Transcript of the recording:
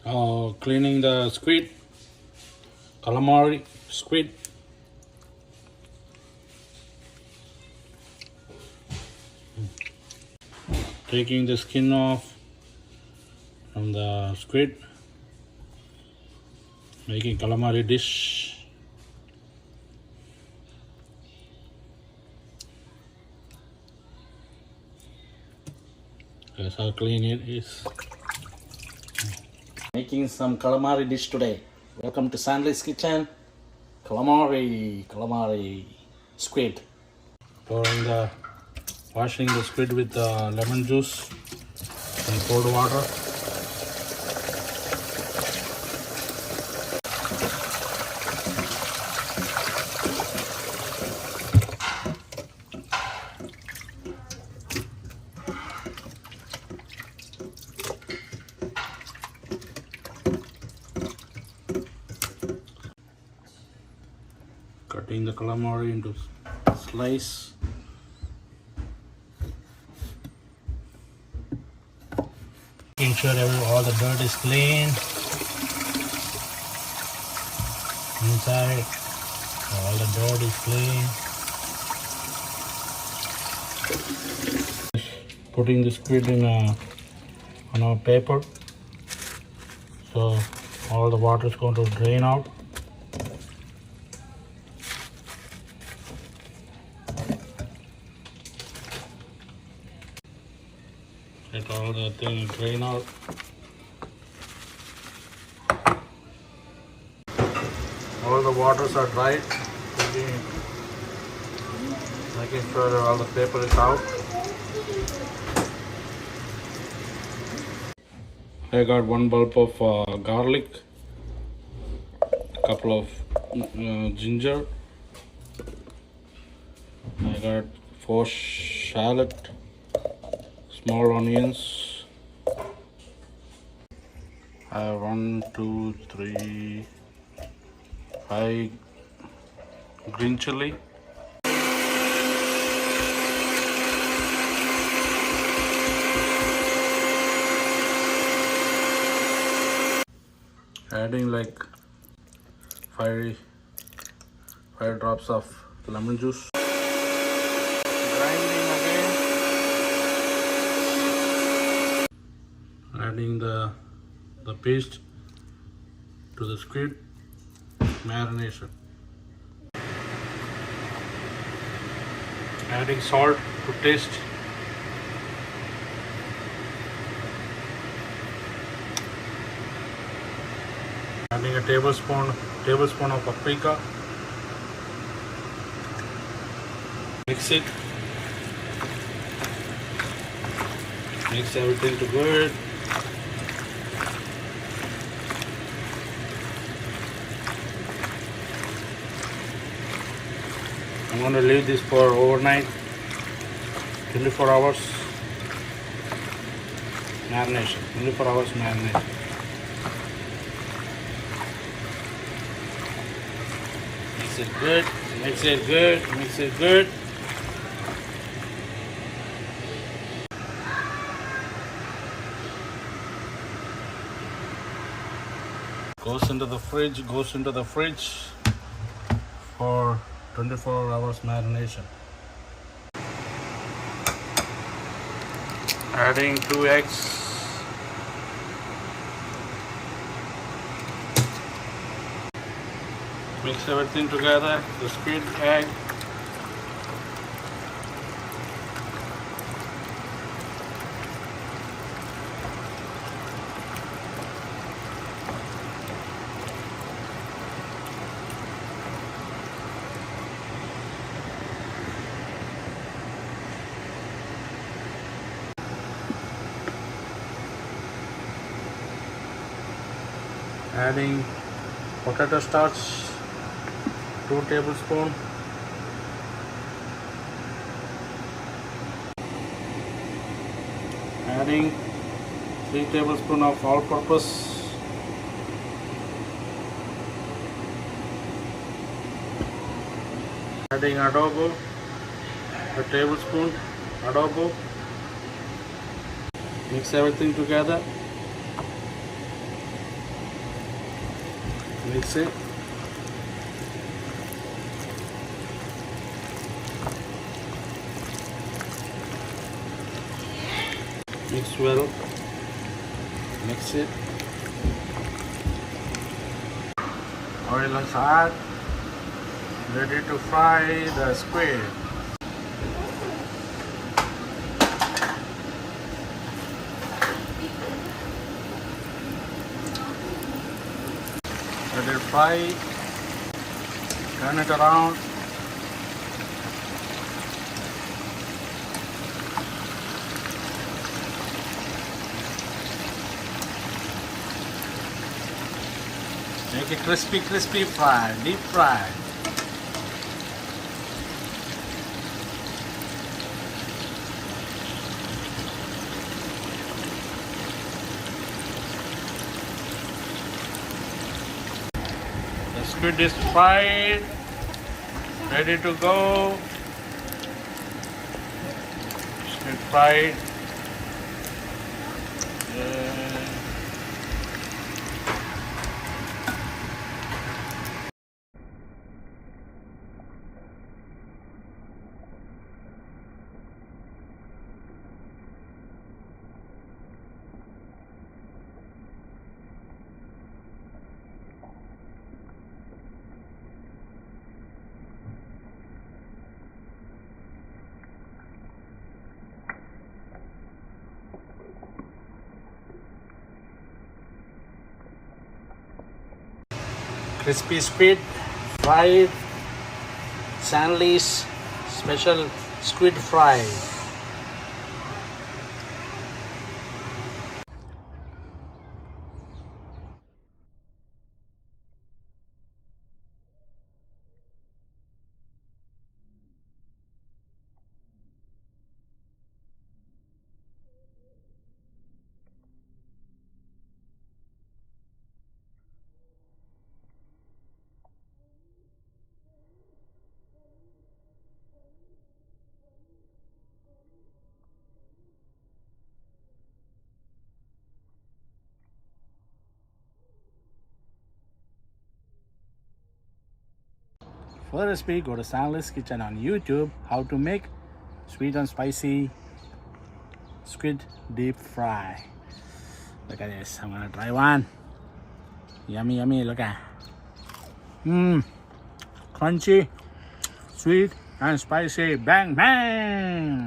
Cleaning the squid, calamari, squid. Taking the skin off from the squid, making calamari dish. That's how clean it is. Making some calamari dish today. Welcome to Sandy's kitchen. Calamari, squid. Washing the squid with lemon juice and cold water. Cutting the calamari into slice. Making sure all the dirt is clean. Inside, all the dirt is clean. Putting the squid on a paper, so all the water is going to drain out. Let all the things drain out. All the waters are dried. Making sure all the paper is out. I got one bulb of garlic, a couple of ginger. I got 4 shallot, small onions. I have 1, 2, 3, 5 green chili. Adding like 5 drops of lemon juice. Grinding again. Adding the paste to the squid marination. Adding salt to taste. Adding a tablespoon of paprika. Mix it. Mix everything together. I'm going to leave this for overnight, 24 hours marination. 24 hours marination. Mix it good, mix it good, mix it good. Goes into the fridge for 24 hours marination. Adding 2 eggs. Mix everything together, the squid, egg. Adding potato starch, 2 tablespoons. Adding 3 tablespoons of all-purpose. Adding adobo, a tablespoon adobo. Mix everything together. Mix it. Mix well. Mix it. Oil is hot. Ready to fry the squid. Let it fry. Turn it around. Make it crispy fry, deep fry. The squid is fried, ready to go. Squid fried. Crispy squid, fried, Stanley's special squid fry. For the recipe, go to Stanley's Kitchen on YouTube. How to make sweet and spicy squid deep fry. Look at this. I'm gonna try one. Yummy, yummy. Look at. Crunchy, sweet and spicy. Bang, bang.